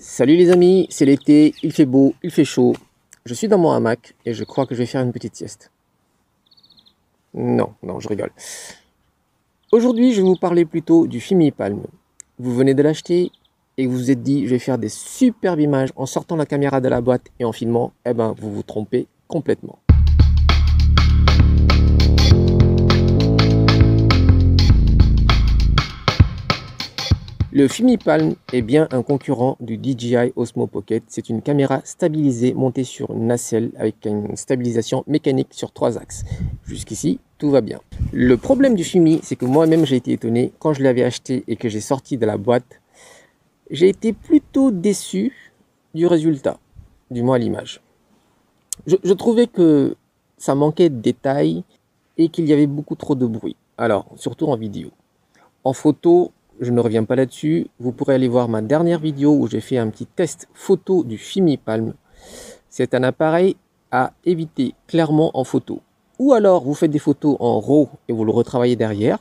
Salut les amis, c'est l'été, il fait beau, il fait chaud. Je suis dans mon hamac et je crois que je vais faire une petite sieste. Non, je rigole. Aujourd'hui, je vais vous parler plutôt du Fimi Palm. Vous venez de l'acheter et vous vous êtes dit, je vais faire des superbes images en sortant la caméra de la boîte et en filmant. Eh ben, vous vous trompez complètement. Le Fimi Palm est bien un concurrent du DJI Osmo Pocket. C'est une caméra stabilisée montée sur une nacelle avec une stabilisation mécanique sur 3 axes. Jusqu'ici, tout va bien. Le problème du Fimi, c'est que moi-même j'ai été étonné quand je l'avais acheté et que j'ai sorti de la boîte. J'ai été plutôt déçu du résultat, du moins à l'image. Je trouvais que ça manquait de détails et qu'il y avait beaucoup trop de bruit. Alors, surtout en vidéo. En photo, je ne reviens pas là-dessus. Vous pourrez aller voir ma dernière vidéo où j'ai fait un petit test photo du Fimi Palm. C'est un appareil à éviter clairement en photo. Ou alors vous faites des photos en RAW et vous le retravaillez derrière.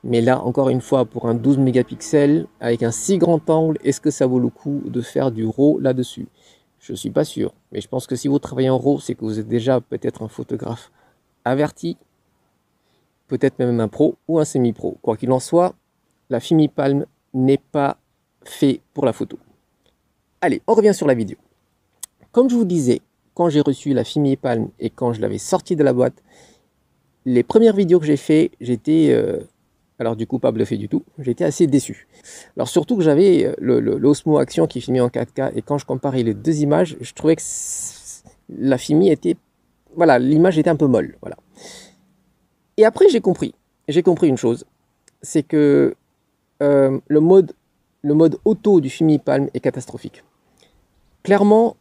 Mais là, encore une fois, pour un 12 mégapixels avec un si grand angle, est-ce que ça vaut le coup de faire du RAW là-dessus? Je ne suis pas sûr. Mais je pense que si vous travaillez en RAW, c'est que vous êtes déjà peut-être un photographe averti. Peut-être même un pro ou un semi-pro. Quoi qu'il en soit, la Fimi Palm n'est pas fait pour la photo. Allez, on revient sur la vidéo. Comme je vous disais, quand j'ai reçu la Fimi Palm et quand je l'avais sortie de la boîte, les premières vidéos que j'ai fait, j'étais, alors du coup pas bluffé du tout, j'étais assez déçu. Alors surtout que j'avais l'Osmo Action qui filmait en 4K et quand je comparais les deux images, je trouvais que la Fimi était, voilà, l'image était un peu molle, voilà. Et après j'ai compris une chose, c'est que le mode auto du Fimi Palm est catastrophique. Clairement,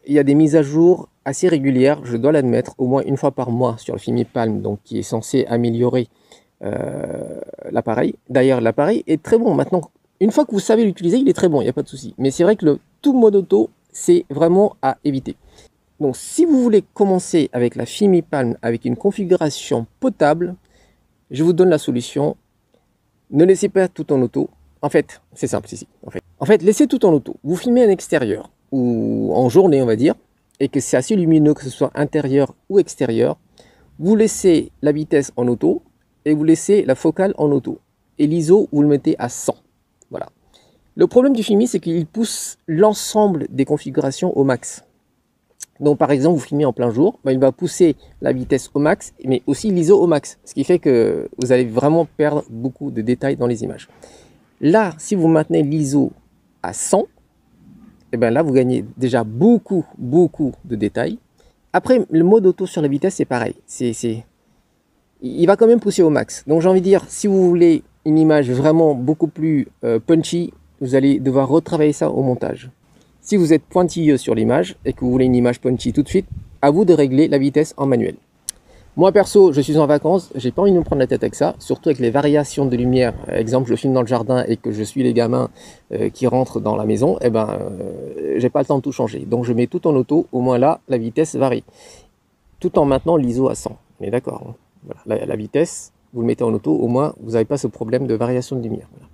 il y a des mises à jour assez régulières, je dois l'admettre, au moins une fois par mois sur le Fimi Palm, donc qui est censé améliorer l'appareil. D'ailleurs, l'appareil est très bon. Maintenant, une fois que vous savez l'utiliser, il est très bon, il n'y a pas de souci. Mais c'est vrai que tout mode auto, c'est vraiment à éviter. Donc, si vous voulez commencer avec la Fimi Palm avec une configuration potable, je vous donne la solution. Ne laissez pas tout en auto. En fait, c'est simple ici. En fait, laissez tout en auto. Vous filmez en extérieur ou en journée, on va dire, et que c'est assez lumineux, que ce soit intérieur ou extérieur. Vous laissez la vitesse en auto et vous laissez la focale en auto. Et l'ISO, vous le mettez à 100. Voilà. Le problème du Fimi, c'est qu'il pousse l'ensemble des configurations au max. Donc par exemple, vous filmez en plein jour, il va pousser la vitesse au max, mais aussi l'ISO au max. Ce qui fait que vous allez vraiment perdre beaucoup de détails dans les images. Là, si vous maintenez l'ISO à 100, et bien là, vous gagnez déjà beaucoup de détails. Après, le mode auto sur la vitesse, c'est pareil. Il va quand même pousser au max. Donc j'ai envie de dire, si vous voulez une image vraiment beaucoup plus punchy, vous allez devoir retravailler ça au montage. Si vous êtes pointilleux sur l'image et que vous voulez une image punchy tout de suite, à vous de régler la vitesse en manuel. Moi perso, je suis en vacances, j'ai pas envie de me prendre la tête avec ça, surtout avec les variations de lumière. Exemple, je filme dans le jardin et que je suis les gamins qui rentrent dans la maison, eh ben, j'ai pas le temps de tout changer. Donc je mets tout en auto, au moins là, la vitesse varie. Tout en maintenant l'ISO à 100. Mais d'accord, hein. Voilà. La vitesse, vous le mettez en auto, au moins vous n'avez pas ce problème de variation de lumière. Voilà.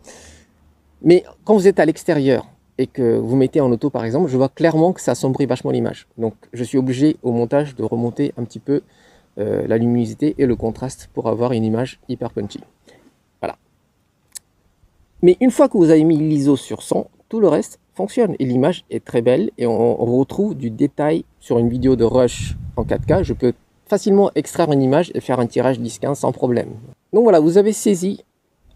Mais quand vous êtes à l'extérieur, et que vous mettez en auto par exemple, je vois clairement que ça assombrit vachement l'image. Donc je suis obligé au montage de remonter un petit peu la luminosité et le contraste pour avoir une image hyper punchy. Voilà. Mais une fois que vous avez mis l'ISO sur 100, tout le reste fonctionne et l'image est très belle et on retrouve du détail sur une vidéo de rush en 4K. Je peux facilement extraire une image et faire un tirage 10-15 sans problème. Donc voilà, vous avez saisi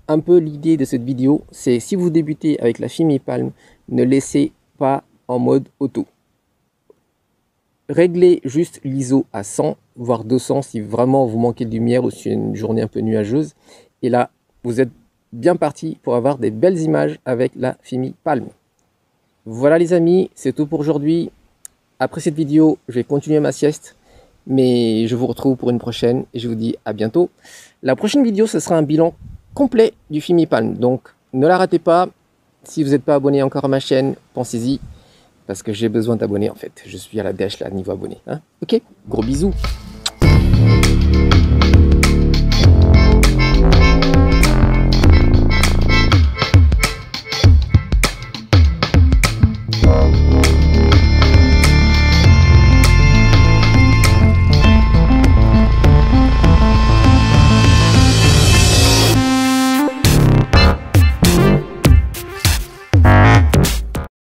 un peu l'idée de cette vidéo, c'est si vous débutez avec la Fimi Palm, ne laissez pas en mode auto. Réglez juste l'ISO à 100, voire 200 si vraiment vous manquez de lumière ou si c'est une journée un peu nuageuse. Et là, vous êtes bien parti pour avoir des belles images avec la Fimi Palm. Voilà les amis, c'est tout pour aujourd'hui. Après cette vidéo, je vais continuer ma sieste, mais je vous retrouve pour une prochaine et je vous dis à bientôt. La prochaine vidéo, ce sera un bilan complet du Fimi Palm, donc ne la ratez pas. Si vous n'êtes pas abonné encore à ma chaîne, pensez-y, parce que j'ai besoin d'abonnés en fait. Je suis à la dèche là niveau abonné. Hein, ok, gros bisous.